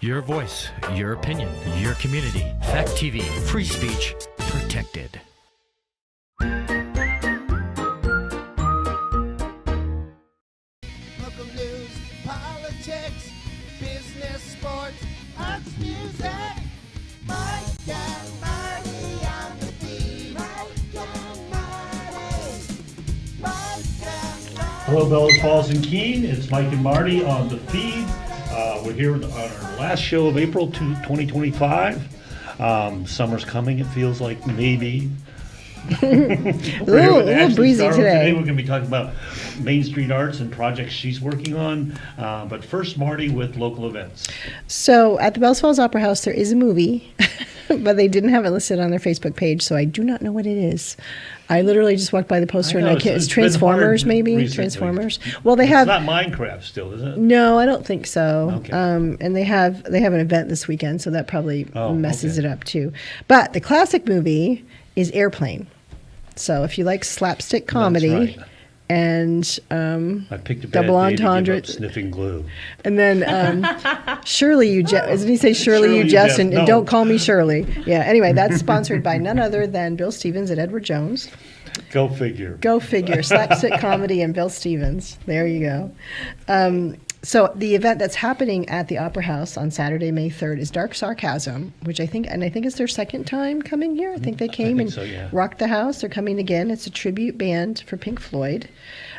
Your voice, your opinion, your community. Fact TV, free speech, protected. Local news, politics, business, sports, arts, music. Mike and Marty on the feed. Mike and Marty. Mike and Marty. Hello, Bellows Falls and Keene. It's Mike and Marty on the feed. We're here on our last show of April 2025. Summer's coming, it feels like, maybe. A little breezy today. We're going to be talking about Main Street Arts and projects she's working on. But first, Marty with local events. So at the Bells Falls Opera House, there is a movie, but they didn't have it listed on their Facebook page, so I do not know what it is. I literally just walked by the poster and I can't. It's Transformers, maybe? Recently. Transformers. Well, they have. It's not Minecraft still, is it? No, I don't think so. Okay. And they have an event this weekend, so that probably messes okay. it up too. But the classic movie is Airplane. So if you like slapstick comedy. That's right. And I picked a bad double day to give entendre, up sniffing glue. and then Shirley, doesn't he say Shirley, Shirley you Jess, and no. don't call me Shirley? Yeah. Anyway, that's sponsored by none other than Bill Stevens and Edward Jones. Go figure. Go figure. Slapstick comedy and Bill Stevens. There you go. So the event that's happening at the Opera House on Saturday, May 3rd is Dark Sarcasm, which I think it's their second time coming here. I think they came and rocked the house. They're coming again. It's a tribute band for Pink Floyd.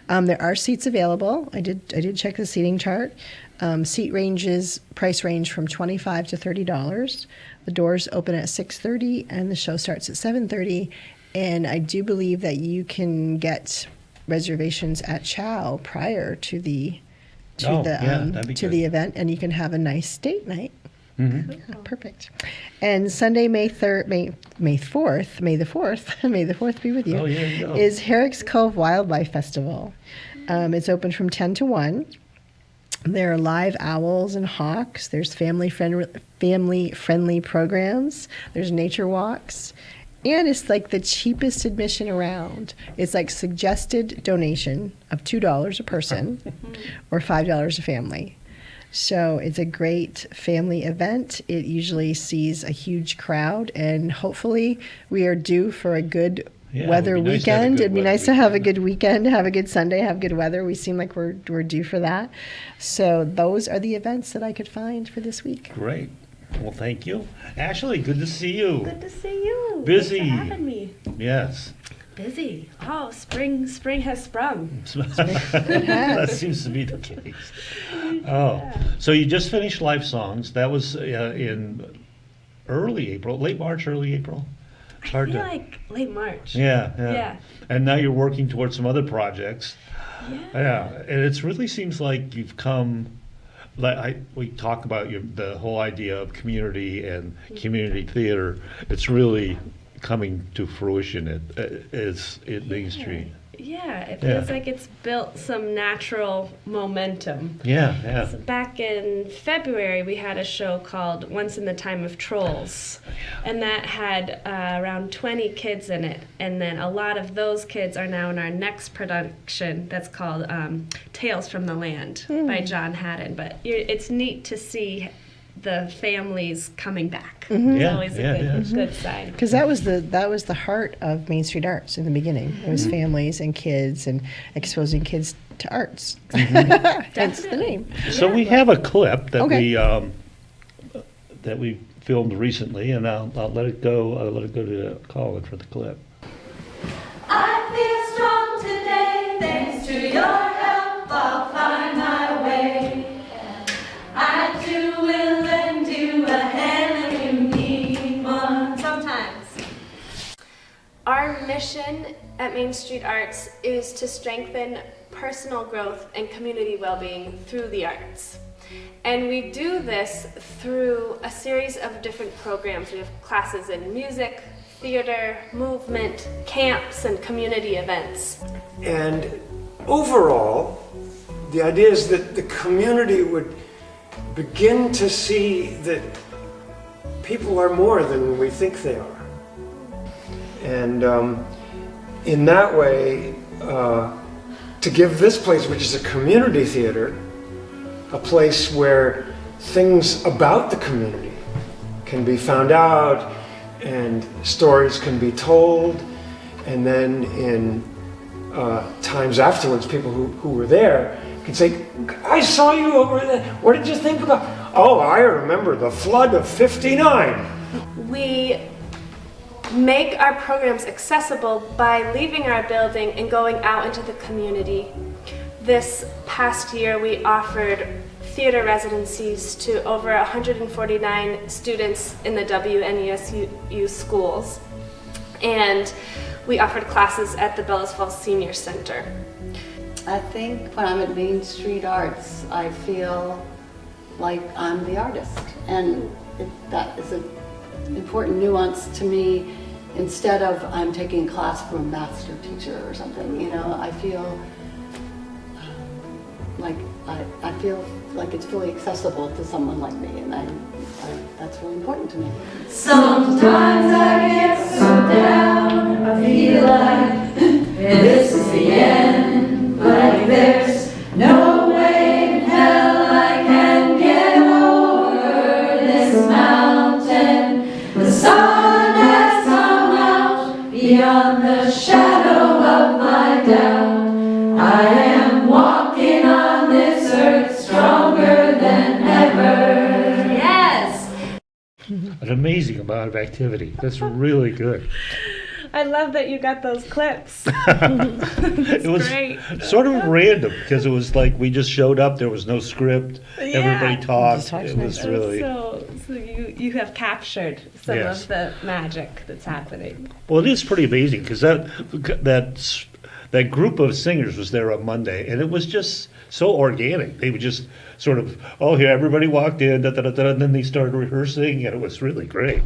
There are seats available. I did check the seating chart. Price range from $25 to $30. The doors open at 6:30 and the show starts at 7:30. And I do believe that you can get reservations at Chow prior to the event, and you can have a nice date night. Mm-hmm. Yeah, perfect. And Sunday, May 4th, May the 4th be with you, is Herrick's Cove Wildlife Festival. It's open from 10 to 1. There are live owls and hawks. There's family-friendly programs. There's nature walks. And it's like the cheapest admission around. It's like suggested donation of $2 a person or $5 a family. So it's a great family event. It usually sees a huge crowd, and hopefully we are due for a good weather weekend. It'd be nice to have a good weekend, have a good Sunday, have good weather. We seem like we're due for that. So those are the events that I could find for this week. Great. Well, thank you. Ashley, good to see you. Good to see you. Busy. Thanks for having me. Yes. Busy. Oh, spring has sprung. That seems to be the case. Oh, so you just finished Live Songs. That was in early April, late March, early April? I feel like late March. Yeah. And now you're working towards some other projects. Yeah. And it really seems like you've come... we talk about the whole idea of community and community theater. It's really coming to fruition at Main Street. Yeah, it feels like it's built some natural momentum. Yeah. So back in February, we had a show called Once in the Time of Trolls, and that had around 20 kids in it. And then a lot of those kids are now in our next production that's called Tales from the Land by John Haddon. But it's neat to see the families coming back. Mm-hmm. It's always a good sign. Because that was the heart of Main Street Arts in the beginning. It was families and kids and exposing kids to arts. Hence the name. So we have a clip that we filmed recently, and I'll let it go. I'll let it go to Colin for the clip. I feel strong today, thanks to your help. I'll find my way. I too will lend you a hand if you need one. Sometimes. Our mission at Main Street Arts is to strengthen personal growth and community well-being through the arts. And we do this through a series of different programs. We have classes in music, theater, movement, camps, and community events. And overall, the idea is that the community would begin to see that people are more than we think they are. And in that way, to give this place, which is a community theater, a place where things about the community can be found out and stories can be told, and then in times afterwards, people who were there can say, I saw you over there, what did you think about? Oh, I remember the flood of '59. We make our programs accessible by leaving our building and going out into the community. This past year, we offered theater residencies to over 149 students in the WNESU schools. And we offered classes at the Bellows Falls Senior Center. I think when I'm at Main Street Arts, I feel like I'm the artist. And that is an important nuance to me. Instead of I'm taking a class from a master teacher or something, you know, I feel I feel like it's fully accessible to someone like me, and that's really important to me. Sometimes I get so down, I feel like this is the end, like there's no way in hell I can get over this mountain. The sun has come out beyond the shadow of my doubt. I am walking on this earth stronger than ever. Yes! An amazing amount of activity. That's really good. I love that you got those clips. It was great. sort of random because it was like we just showed up. There was no script. Yeah. Everybody talked. Just talked It was nice. really So you have captured some Yes. of the magic that's happening. well. It is pretty amazing because that group of singers was there on Monday, and it was just so organic. They would just sort of, oh, here, everybody walked in, da, da, da, da, and then they started rehearsing, and it was really great.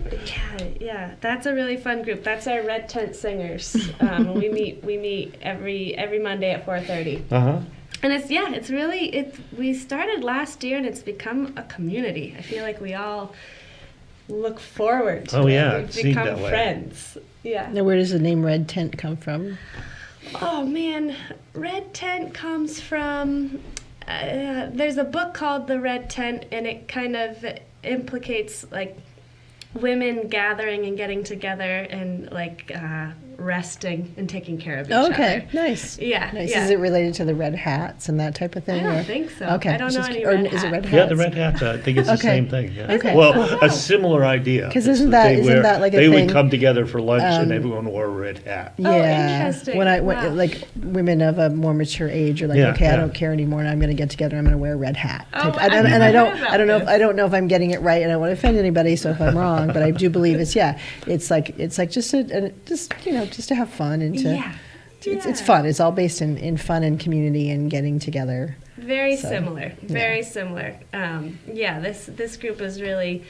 Yeah, that's a really fun group. That's our Red Tent Singers. We meet every Monday at 4:30. Uh-huh. And we started last year and it's become a community. I feel like we all look forward to Oh, it. yeah, We've it seemed become that way. friends. Yeah. Now, where does the name Red Tent come from? Oh man, Red Tent comes from, there's a book called The Red Tent, and it kind of implicates like women gathering and getting together and like resting and taking care of each other. Okay, nice. Yeah, Nice. yeah. Is it related to the red hats and that type of thing? I don't or- think so. Okay. I don't know just- any or red is it red hats. hats? Yeah, the red hats. I think it's the Okay. same thing. Yeah. Okay. Well, a similar idea. 'Cause It's isn't that that like a they thing? would come together for lunch and Um, everyone wore a red hat. Yeah. interesting. When Wow. like women of a more mature age are like, Yeah, okay, I yeah. don't care anymore, and I'm going to get together. I'm going to wear a red hat. Oh, type. I've And never I heard about this. I don't know if I'm getting it right, and I don't want to offend anybody. So if I'm wrong, but I do believe it's like just to have fun and to. Yeah. It's fun. It's all based in fun and community and getting together. Very So, similar. Very similar. This group is really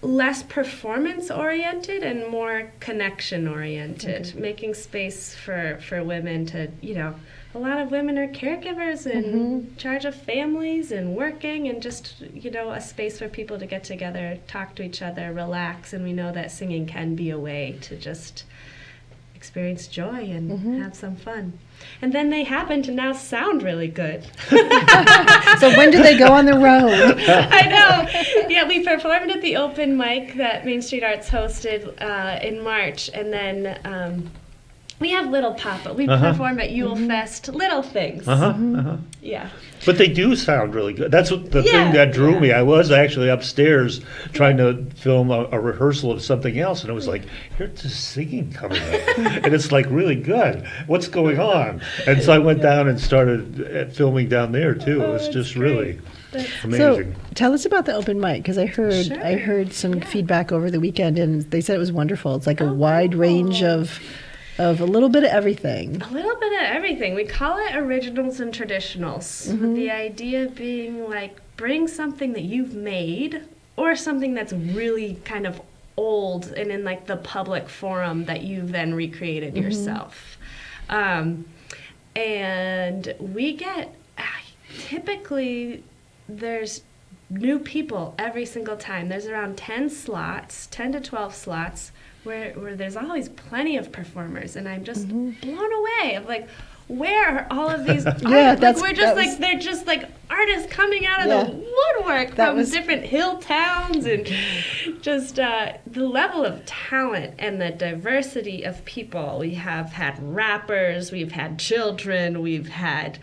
less performance oriented and more connection oriented, making space for women to, a lot of women are caregivers and in charge of families and working, and just, a space for people to get together, talk to each other, relax, and we know that singing can be a way to just experience joy and have some fun. And then they happen to now sound really good. So when do they go on the road? I know. Yeah, we performed at the open mic that Main Street Arts hosted in March, and then we have Little Papa. We perform at Yule Fest, little things. Yeah. But they do sound really good. That's what the Yeah, thing that drew yeah. me. I was actually upstairs trying to film a rehearsal of something else, and it was like, here's the singing coming up, and it's like really good. What's going on? And so I went down and started filming down there too. It was that's just great. really That's So amazing. tell us about the open mic, because I heard some feedback over the weekend, and they said it was wonderful. It's like a wide range of a little bit of everything. A little bit of everything. We call it originals and traditionals. The idea being like bring something that you've made or something that's really kind of old and in like the public forum that you've then recreated yourself. And we get typically there's new people every single time. There's around 10 to 12 slots where there's always plenty of performers, and I'm just blown away. I'm like, where are all of these artists? that's- We're that just was- they're just like artists coming out of the woodwork That from was- different hill towns, and just the level of talent and the diversity of people. We have had rappers, we've had children, we've had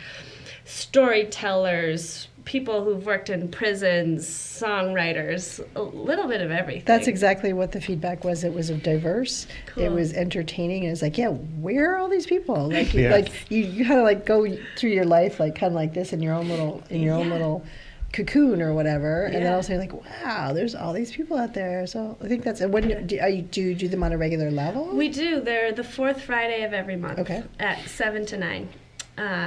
storytellers, people who've worked in prisons, songwriters, a little bit of everything. That's exactly what the feedback was. It was diverse. Cool. It was entertaining. And it's like, yeah, where are all these people? Like, Yeah. like you kind of like go through your life like kind of like this in your own little own little cocoon or whatever, and then Yeah. also you're like, wow, there's all these people out there. So I think that's. And when do you do them on a regular level? We do. They're the fourth Friday of every month. Okay. At 7 to 9.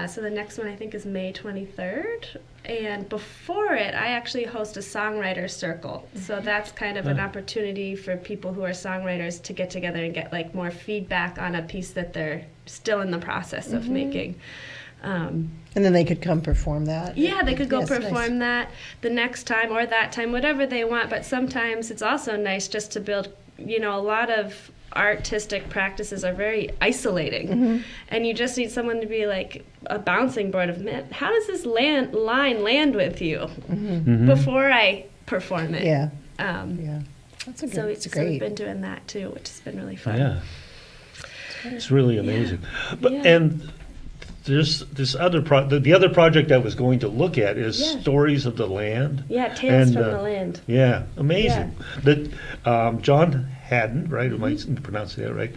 So the next one I think is May 23rd. And before it, I actually host a songwriter circle. So that's kind of an opportunity for people who are songwriters to get together and get like more feedback on a piece that they're still in the process of making. And then they could come perform that. Yeah, they could go Yes, nice. perform that the next time or that time, whatever they want. But sometimes it's also nice just to build, a lot of artistic practices are very isolating. And you just need someone to be like a bouncing board of, man, how does this line land with you before I perform it? Yeah, Um, yeah. That's a good. so, It's so we've great. been doing that too, which has been really fun. Yeah. It's really amazing. But Yeah. and there's this other the other project I was going to look at is Yeah. Stories of the Land. Yeah, Tales And, from the Land. Yeah, amazing. That John Haddon, right? Am I pronouncing that right?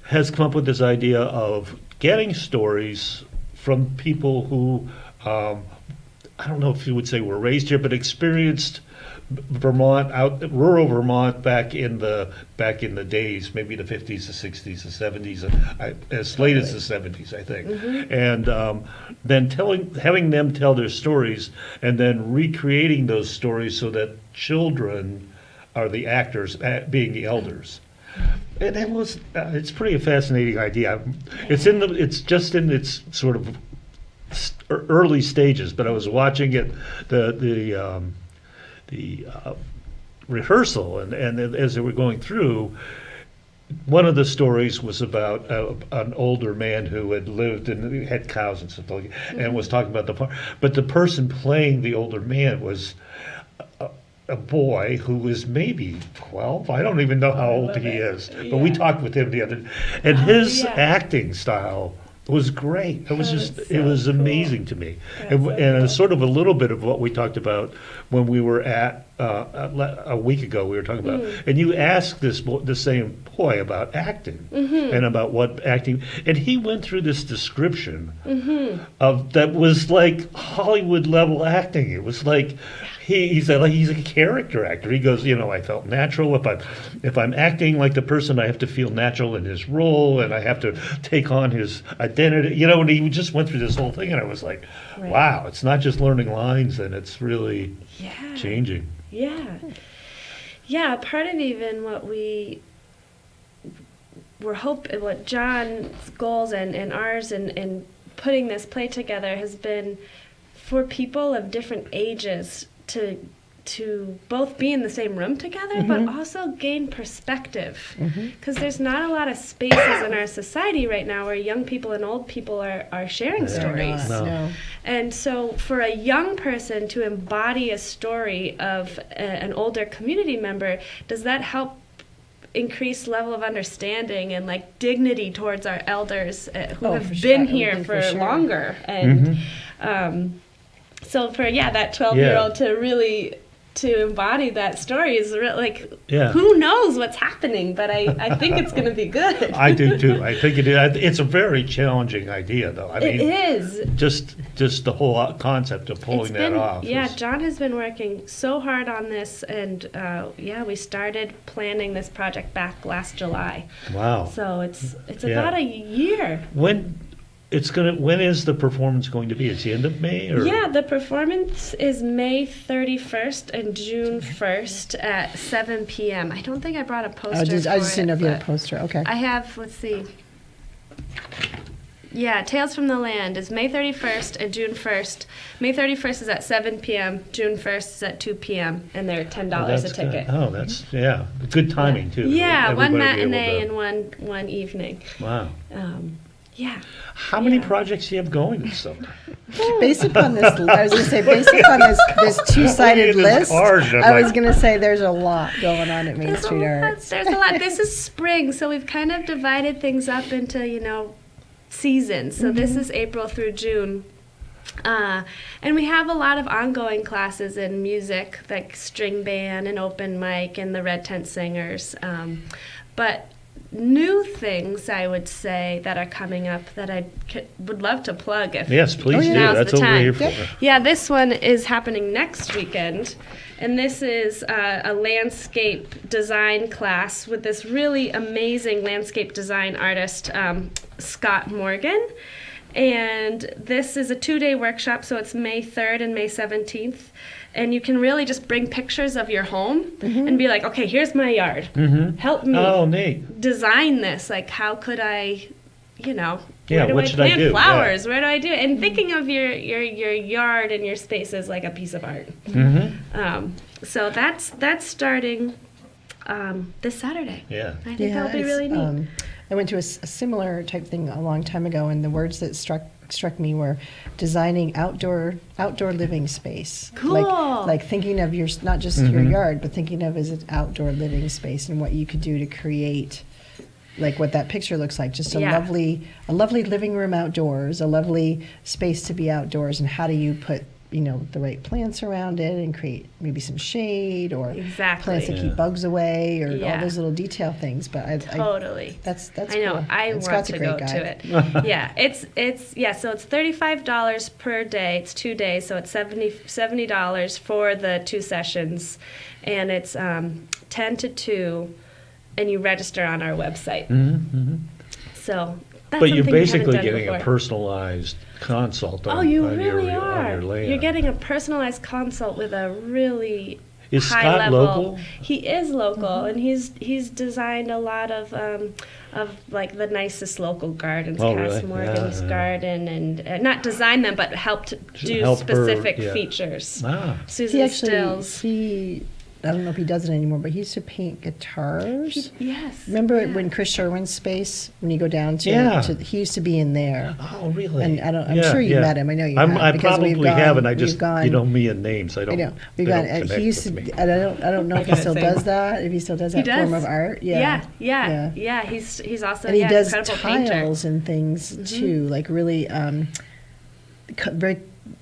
Has come up with this idea of getting stories from people who I don't know if you would say were raised here, but experienced Vermont, rural Vermont back in the days, maybe the 50s, the 60s, the 70s, as late as the 70s, I think. And then having them tell their stories, and then recreating those stories so that children are the actors, being the elders. And it was it's pretty a fascinating idea. It's just in its sort of early stages, but I was watching it the rehearsal, and as they were going through, one of the stories was about an older man who had lived and had cows and stuff like that, and was talking about the farm. But the person playing the older man was a boy who was maybe 12. I don't even know how old he is, but we talked with him the other day, and his acting style was great. It was it was amazing to me, and it's sort of a little bit of what we talked about when we were at a week ago. We were talking about, and you asked the same boy about acting and about what acting, and he went through this description of that was like Hollywood level acting. It was like. He said like he's a character actor. He goes, I felt natural. If I'm acting like the person, I have to feel natural in his role, and I have to take on his identity. And he just went through this whole thing, and I was like, wow, it's not just learning lines, and it's really changing. Yeah. Yeah, part of even what what John's goals and ours and putting this play together has been for people of different ages to both be in the same room together, but also gain perspective. Because there's not a lot of spaces in our society right now where young people and old people are sharing stories. No. And so for a young person to embody a story of an older community member, does that help increase level of understanding and like dignity towards our elders who Oh, have for been sure. here for For sure. longer? And so for that 12-year-old to really to embody that story is like who knows what's happening, but I think it's going to be good. I do too. I think it is. It's a very challenging idea, though. I mean, it is. Just the whole concept of pulling that off. Yeah, is- John has been working so hard on this, and we started planning this project back last July. Wow. So it's Yeah. about a year. When is the performance going to be? It's the end of May, or Yeah, the performance is May 31st and June 1st at 7 p.m. I don't think I brought a poster. I just for didn't know it, if you had a but poster. Okay. I have. Let's see. Yeah, Tales from the Land is May 31st and June 1st. May 31st is at 7 p.m. June 1st is at 2 p.m. and they're $10 a that's ticket. good. Oh, that's good timing too. Yeah, one Everybody be able matinee to- and one evening. Wow. Yeah. How many Yeah. projects do you have going this summer? Based upon this, I was going to say, based upon this two-sided Looking at this list, card, and I'm I was like- going to say there's a lot going on at Main There's Street a lot. Arts. There's a lot. This is spring, so we've kind of divided things up into, seasons. So this is April through June. And we have a lot of ongoing classes in music, like string band and open mic and the Red Tent Singers. But new things, I would say, that are coming up that I would love to plug. If Yes, please do. now's That's the what we're time. here for. Yep. Yeah, this one is happening next weekend. And this is a landscape design class with this really amazing landscape design artist, Scott Morgan. And this is a 2-day workshop, so it's May 3rd and May 17th. And you can really just bring pictures of your home and be like, okay, here's my yard. Help me Oh, neat. design this. Like, how could I, Yeah, where do what I should I plant do? flowers? Where do I do it? And thinking of your yard and your space as like a piece of art. So that's starting this Saturday. Yeah. I think that'll be it's, really neat. I went to a similar type thing a long time ago, and the words that struck me were designing outdoor living space. Cool. Like thinking of not just your yard, but thinking of as an outdoor living space and what you could do to create, like what that picture looks like. Just a Yeah. lovely living room outdoors, a lovely space to be outdoors, and how do you put the right plants around it and create maybe some shade or Exactly. plants that keep bugs away or all Yeah. those little detail things. But I Totally. that's I know. cool. I And want Scott's a to great go guy. to it. Yeah, so it's $35 per day. It's 2 days, so it's $70 for the 2 sessions, and it's 10 to 2, and you register on our website. So that's But you're something we haven't basically done getting a before. personalized consult on, Oh, you on really your, are. on your land. You're getting a personalized consult with a really Is high Scott level. local? He is local, and he's designed a lot of like the nicest local gardens. Oh, Cass really? Morgan's Yeah. garden, and not design them, but helped do help her, specific yeah. features. Ah. Susan He actually Stills. I don't know if he does it anymore, but he used to paint guitars. Yes. Remember when Chris Sherwin's space, when you go down to, Yeah. he used to be in there. Oh, really? And I'm Yeah, sure you yeah. met him. I know you I have. because we've probably gone- haven't. I we've just, gone- me and names. I I don't. know. They We've don't gone, connect he used to, with me. and I don't know if he still Same. does that, if he still does He that form does. of art. Yeah. Yeah. He's also And he an does incredible painter. tiles and things too, like really very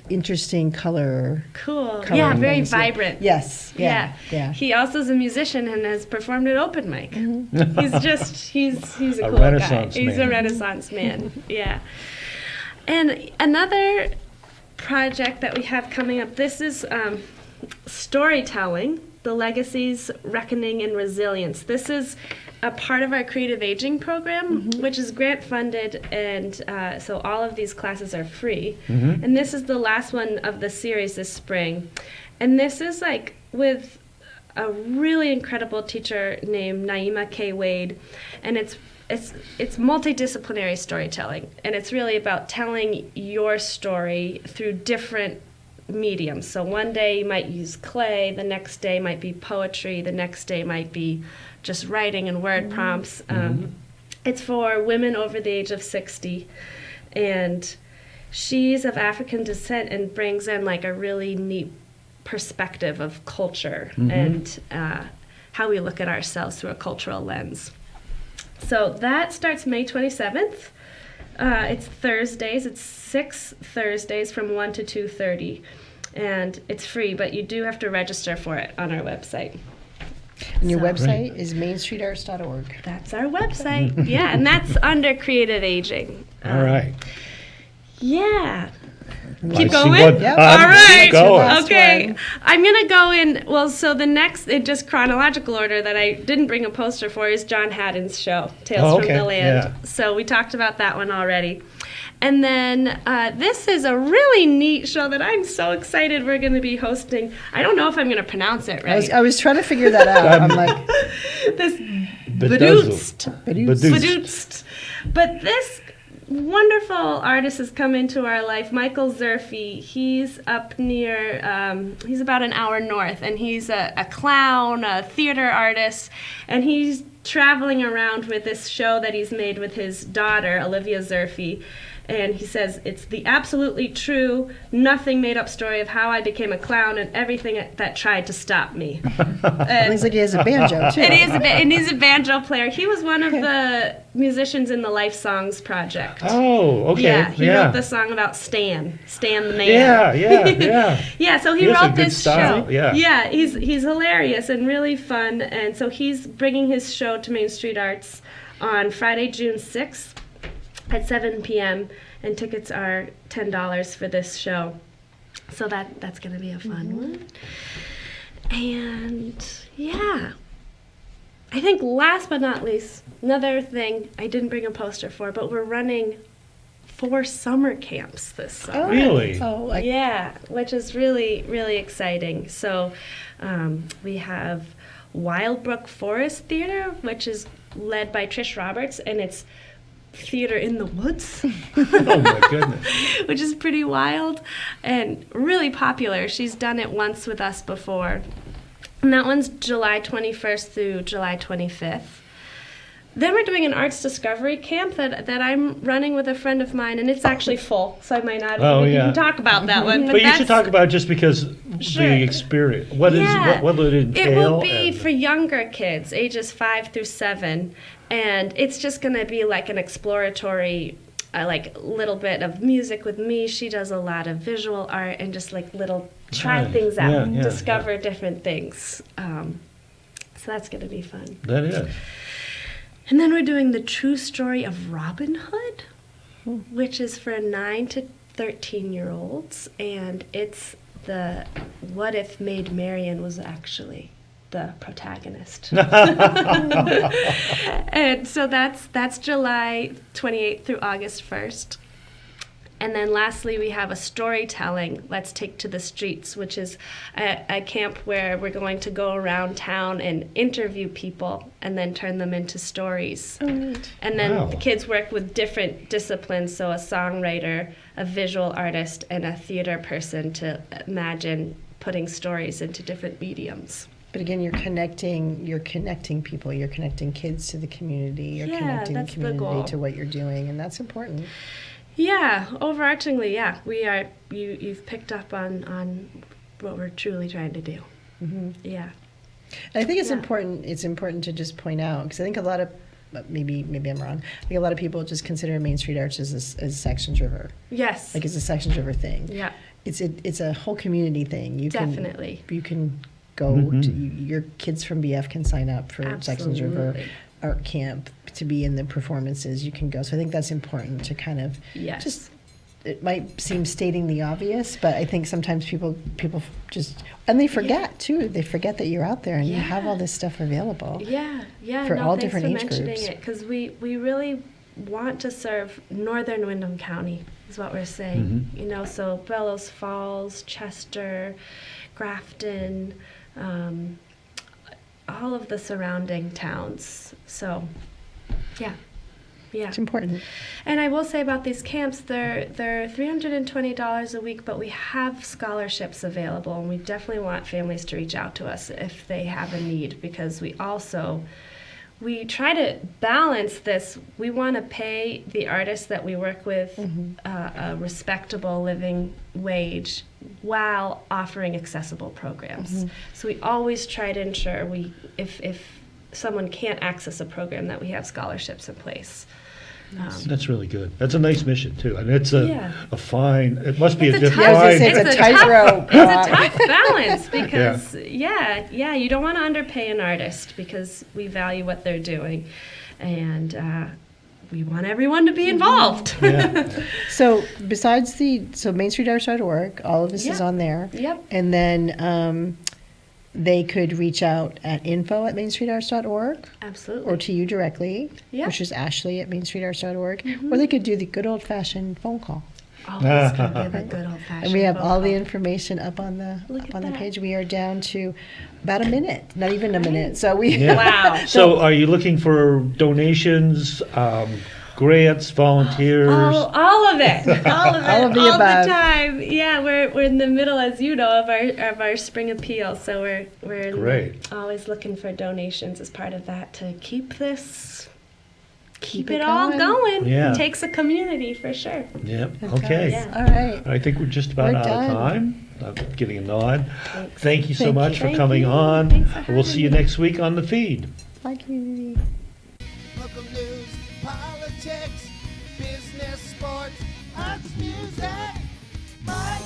interesting color. Cool. coloring Yeah, very things. vibrant. Yes. Yeah. Yeah. He also is a musician and has performed at open mic. He's a A cool Renaissance guy. He's a man. Renaissance man. Yeah. And another project that we have coming up. This is storytelling, the legacies, reckoning, and resilience. This is a part of our creative aging program, which is grant funded, and so all of these classes are free. And this is the last one of the series this spring. And this is like with a really incredible teacher named Naima K. Wade, and it's multidisciplinary storytelling, and it's really about telling your story through different mediums. So one day you might use clay, the next day might be poetry, the next day might be just writing and word prompts. It's for women over the age of 60, and she's of African descent and brings in like a really neat perspective of culture and how we look at ourselves through a cultural lens. So that starts May 27th. It's Thursdays. It's 6 Thursdays from 1 to 2:30. And it's free, but you do have to register for it on our website. And your So- website is mainstreetarts.org. That's our website. Yeah, and that's under creative aging. All right. Yeah. I Keep see going? what- Yep. I'm- All right. keep going. Last Okay. one. I'm going to go in. Well, so the next, in just chronological order that I didn't bring a poster for is John Haddon's show, Tales Oh, from okay. the Land. Yeah. So we talked about that one already. And then this is a really neat show that I'm so excited we're going to be hosting. I don't know if I'm going to pronounce it right. I was trying to figure that out. I'm like, This Bedazzled. Bedoozed. Bedoozed. Bedoozed. But this wonderful artist has come into our life, Michael Zerfy. He's up near, he's about an hour north, and he's a clown, a theater artist, and he's traveling around with this show that he's made with his daughter, Olivia Zerfi. And he says, it's the absolutely true, nothing made up story of how I became a clown and everything that tried to stop me. It looks like he has a banjo, too. And he's a banjo player. He was one of the musicians in the Life Songs project. Oh, okay. Yeah, he wrote the song about Stan the man. Yeah. Yeah, so he He has a wrote good this style, show. yeah. He's hilarious and really fun. And so he's bringing his show to Main Street Arts on Friday, June 6th at 7 p.m. And tickets are $10 for this show. So that's going to be a fun one. And yeah, I think last but not least, another thing I didn't bring a poster for, but we're running 4 summer camps this summer. Really? Oh, Yeah, which is really, really exciting. So we have Wildbrook Forest Theater, which is led by Trish Roberts, and it's theater in the woods. Oh my goodness. Which is pretty wild and really popular. She's done it once with us before. And that one's July 21st through July 25th. Then we're doing an arts discovery camp that I'm running with a friend of mine, and it's actually full, so I might not even talk about that one. But you should talk about it just because Sure. the experience. What will it entail? It will be for younger kids, ages 5 through 7, and it's just going to be like an exploratory, like little bit of music with me. She does a lot of visual art and just like little try Nice. things out, Yeah, discover different things. So that's going to be fun. That is. And then we're doing the true story of Robin Hood, which is for 9 to 13-year-olds, and it's the what if Maid Marian was actually the protagonist. And so that's July 28th through August 1st. And then lastly, we have a storytelling, Let's Take to the Streets, which is a camp where we're going to go around town and interview people and then turn them into stories. Oh, neat. And then Wow. the kids work with different disciplines, so a songwriter, a visual artist, and a theater person to imagine putting stories into different mediums. But again, you're connecting people, you're connecting kids to the community, you're Yeah, connecting the that's the community goal. to what you're doing, and that's important. Yeah, overarchingly, yeah, we are. You've picked up on what we're truly trying to do. Mm-hmm. Yeah. And I think it's Yeah. important. It's important to just point out, because I think a lot of, maybe I'm wrong. I think a lot of people just consider Main Street Arts as Sections River, Yes. like it's a Sections River thing. Yeah. It's a whole community thing. You Definitely. You can go to your kids from BF can sign up for Sections River Absolutely. Art Camp to be in the performances. You can go. So I think that's important to kind of Yes. just. It might seem stating the obvious, but I think sometimes people just, and they forget too. They forget that you're out there and you have all this stuff available. Yeah. For no, all thanks different for age mentioning groups. it, because we really want to serve northern Windham County, is what we're saying. You know, so Bellows Falls, Chester, Grafton, all of the surrounding towns. So, yeah. Yeah. It's important. And I will say about these camps, they're $320 a week, but we have scholarships available, and we definitely want families to reach out to us if they have a need, because we try to balance this. We want to pay the artists that we work with a respectable living wage while offering accessible programs. So we always try to ensure if someone can't access a program, that we have scholarships in place. That's really good. That's a nice mission too, and it's Yeah. a fine. It must be It's a a different. tough- I was gonna say it's a tightrope. It's a tough balance because, you don't want to underpay an artist because we value what they're doing, and we want everyone to be involved. Yeah. So besides MainStreetArts.org, all of this is Yeah. on there. Yep. And then they could reach out at info@MainStreetArts.org Absolutely. or to you directly, Yeah. which is Ashley@MainStreetArts.org, or they could do the good old-fashioned phone call. Oh, it's going to be the good old-fashioned And we have all the phone call. information up on the Look at that. page. We are down to about a minute, not even a minute. So we Yeah. Wow. So, are you looking for donations? grants, volunteers. All of it, all of it, All of the all above. the time. Yeah, we're in the middle, as you know, of our spring appeal. So we're Great. always looking for donations as part of that to keep this, keep it it all going. going. Yeah. It takes a community for sure. Yep. Okay. Yeah. All right. I think we're just about We're out done. of time. I'm getting a nod. Thanks. Thank you so Thank much you. for Thank coming you. on. Thanks for We'll having see you me. next week on the feed. Bye, community. Local news, politics, business, sports, arts, music. My